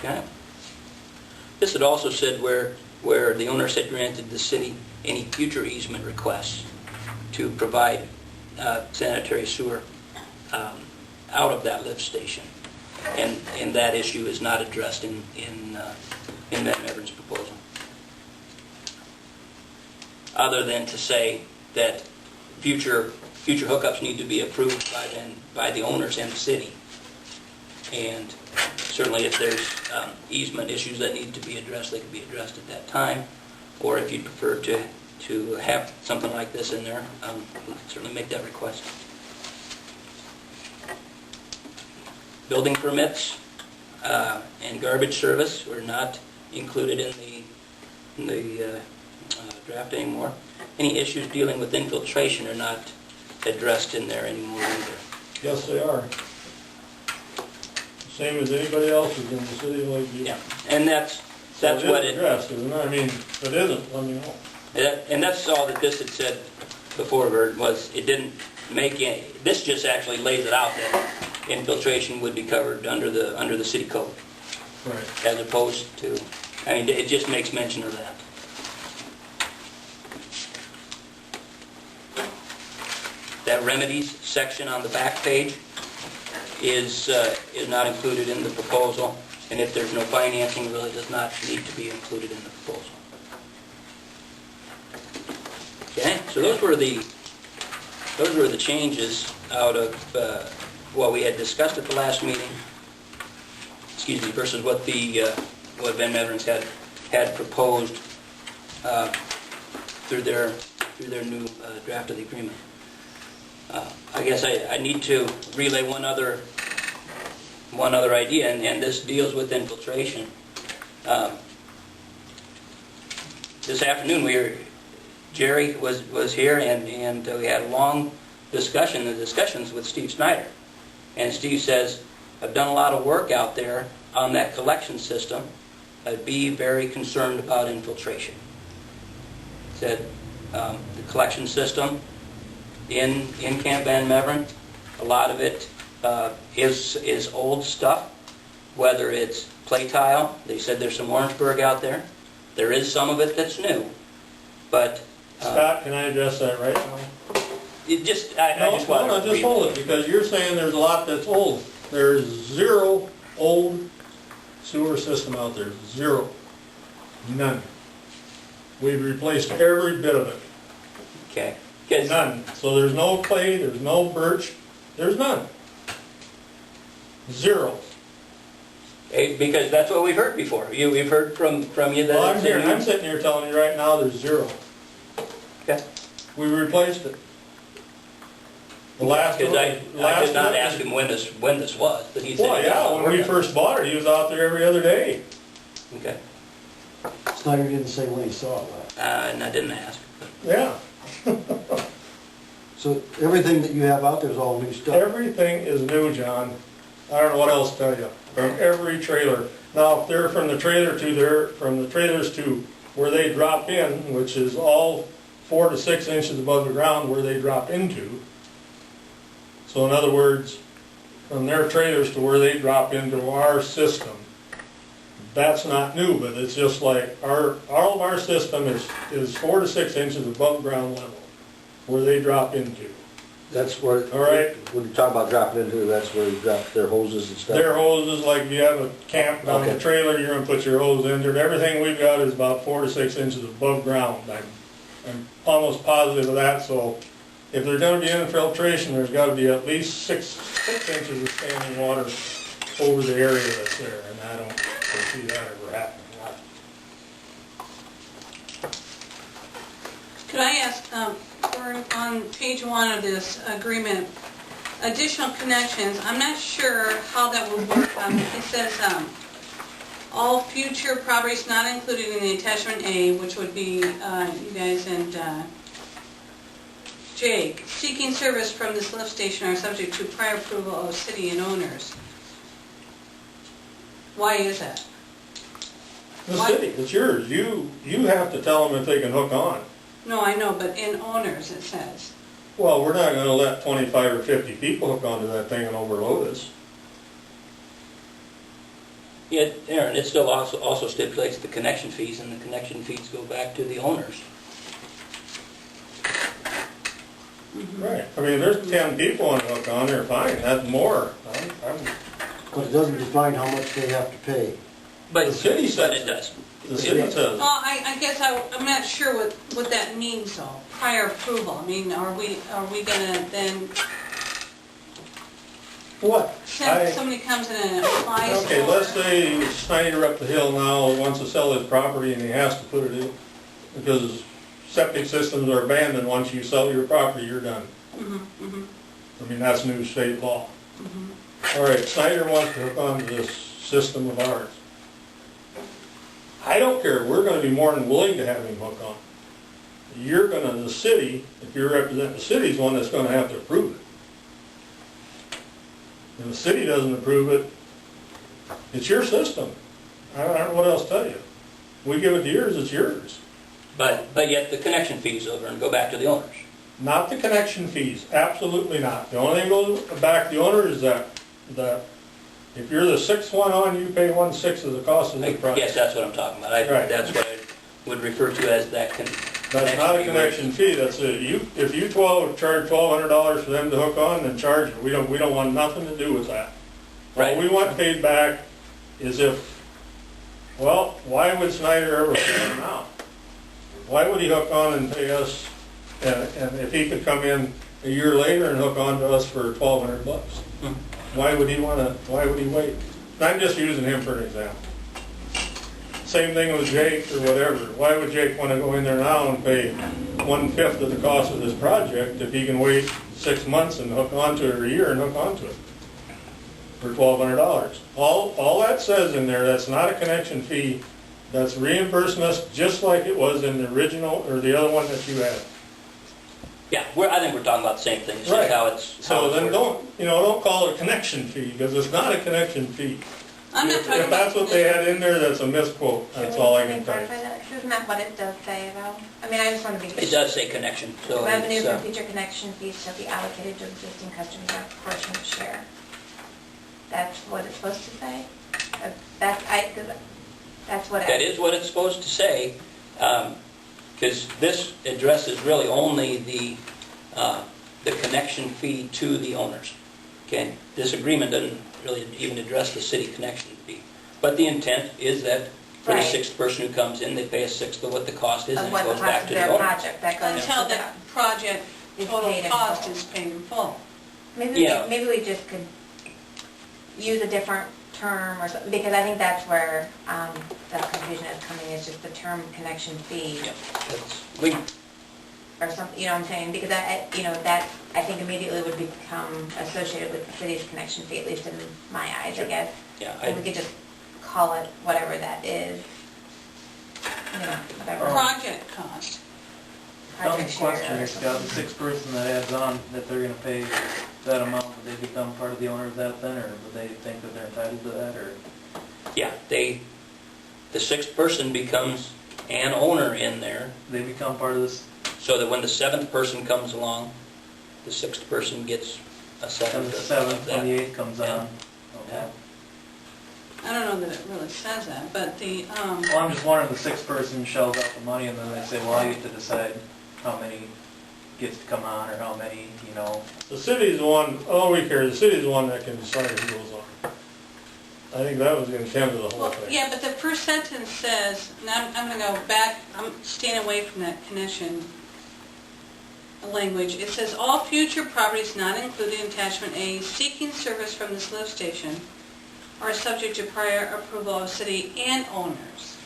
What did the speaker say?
Okay. This had also said where the owners had granted the city any future easement requests to provide sanitary sewer out of that lift station. And that issue is not addressed in Van Meveren's proposal. Other than to say that future hookups need to be approved by the owners and the city. And certainly if there's easement issues that need to be addressed, they can be addressed at that time. Or if you'd prefer to have something like this in there, we can certainly make that request. Building permits and garbage service were not included in the draft anymore. Any issues dealing with infiltration are not addressed in there anymore either. Yes, they are. Same as anybody else's in the city of Lakeview. Yeah, and that's so what it is addressed, isn't it? I mean, if it isn't, let me know. And that's all that this had said before, Bert, was it didn't make any. This just actually lays it out that infiltration would be covered under the city code, right? As opposed to, I mean, it just makes mention of that. That remedies section on the back page is not included in the proposal, and if there's no financing, really does not need to be included in the proposal. Okay, so those were the changes out of what we had discussed at the last meeting. Excuse me, versus what Van Meveren's had proposed through their new draft of the agreement. I guess I need to relay one other idea, and this deals with infiltration. This afternoon Jerry was here, and we had a long discussions with Steve Snyder. And Steve says, I've done a lot of work out there on that collection system. I'd be very concerned about infiltration. He said, the collection system in Camp Van Meveren, a lot of it is old stuff, whether it's play tile. They said there's some Orangeburg out there. There is some of it that's new, but Scott, can I address that right now? I just want to just hold it, because you're saying there's a lot that's old. There's zero old sewer system out there. Zero. None. We've replaced every bit of it. Okay. None. So there's no clay, there's no birch, there's none. Zero. Because that's what we've heard before. We've heard from you that. Well, I'm sitting here telling you right now there's zero. Okay. We replaced it. The last Because I did not ask him when this was, but he said. Well, yeah, when we first bought it, he was out there every other day. Okay. Snyder didn't say when he saw it last. And I didn't ask. Yeah. So everything that you have out there is all new stuff? Everything is new, John. I don't know what else to tell you. From every trailer. Now, if they're from the trailers to where they drop in, which is all 4 to 6 inches above the ground where they drop into. So in other words, from their trailers to where they drop into our system, that's not new, but it's just like all of our system is 4 to 6 inches above ground level where they drop into. That's where, all right. When you talk about dropping into, that's where you drop their hoses and stuff? Their hoses, like if you have a camp down the trailer, you're going to put your hose in there. Everything we've got is about 4 to 6 inches above ground. I'm almost positive of that, so if there's going to be infiltration, there's got to be at least 6 inches of standing water over the area that's there, and I don't foresee that ever happening. Could I ask, we're on page 1 of this agreement, additional connections, I'm not sure how that would work. It says, all future properties not included in the attachment A, which would be you guys and Jake, seeking service from this lift station are subject to prior approval of city and owners. Why is that? The city, it's yours. You have to tell them if they can hook on. No, I know, but in owners it says. Well, we're not going to let 25 or 50 people hook onto that thing and overload us. Yeah, Aaron, it still also stipulates the connection fees, and the connection fees go back to the owners. Right, I mean, there's 10 people on hook on there, fine, that's more. But it doesn't define how much they have to pay. But The city says it does. The city says, Well, I guess I'm not sure what that means though, prior approval. I mean, are we gonna then, what? somebody comes in and applies for? Okay, let's say Snyder up the hill now wants to sell his property and he has to put it in, because septic systems are abandoned. Once you sell your property, you're done. I mean, that's new state law. All right, Snyder wants to hook onto this system of ours. I don't care, we're gonna be more than willing to have him hook on. You're gonna, the city, if you represent the city's one that's gonna have to approve it. And the city doesn't approve it, it's your system. I don't know what else to tell you. We give it to yours, it's yours. But yet the connection fees over and go back to the owners. Not the connection fees, absolutely not. The only thing goes back to the owner is that if you're the sixth one on, you pay 1/6 of the cost of the project. Yes, that's what I'm talking about. Right. That's what I would refer to as that connection. That's not a connection fee, that's if you charge $1,200 for them to hook on, then charge it. We don't want nothing to do with that. Right. What we want paid back is well, why would Snyder ever hook on now? Why would he hook on and pay us, and if he could come in a year later and hook on to us for $1,200? Why would he wait? I'm just using him for an example. Same thing with Jake or whatever. Why would Jake want to go in there now and pay 1/5 of the cost of this project if he can wait 6 months and hook onto it, or a year and hook onto it for $1,200? All that says in there, that's not a connection fee. That's reimbursing us just like it was in the original or the other one that you had. Yeah, I think we're talking about the same thing. It's Right. just how it's. So then don't call it a connection fee, because it's not a connection fee. I'm not talking If that's what they had in there, that's a misquote. That's all I can tell you. Isn't that what it does say though? I mean, I just want to be. It does say connection, so Revenue it's, from future connection fees shall be allocated to existing customers at a proportionate share. That's what it's supposed to say? That's what. that is what it's supposed to say, because this addresses really only the connection fee to the owners. Okay, this agreement doesn't really even address the city connection fee, but the intent is that for the Right. sixth person who comes in, they pay a sixth of what the cost is, Of and it what the goes cost back of to the their owner. project, that goes Until to the them. project Is total paid in cost full. is paid in full. Yeah. Maybe we just could use a different term or something, because I think that's where the confusion is coming, is just the term connection fee Yeah, we, or something, you know what I'm saying? Because that I think immediately would become associated with the city's connection fee, at least in my eyes, I guess. yeah, And we could just call it whatever that is, whatever. Project cost. Dumb Project share question or here, Scott, something. the sixth person that adds on, that they're gonna pay that amount, would they become part of the owner of that then, or would they think that they're entitled to that, or? yeah, the sixth person becomes an owner in there, They become part of this, so that when the seventh person comes along, the sixth person gets a and seventh the of seventh, that. when the eighth comes Yeah. on? Okay. I don't know that it really says that, but the, Well, I'm just wondering, the sixth person shells out the money, and then they say, well, I get to decide how many gets to come on, or how many, The city's the one, all we care, the city's the one that can decide who goes on. I think that was the intent of the whole well, thing. yeah, but the first sentence says, and I'm going to go back, I'm staying away from that connection language. It says, all future properties not included in attachment A seeking service from this lift station are subject to prior approval of city and owners.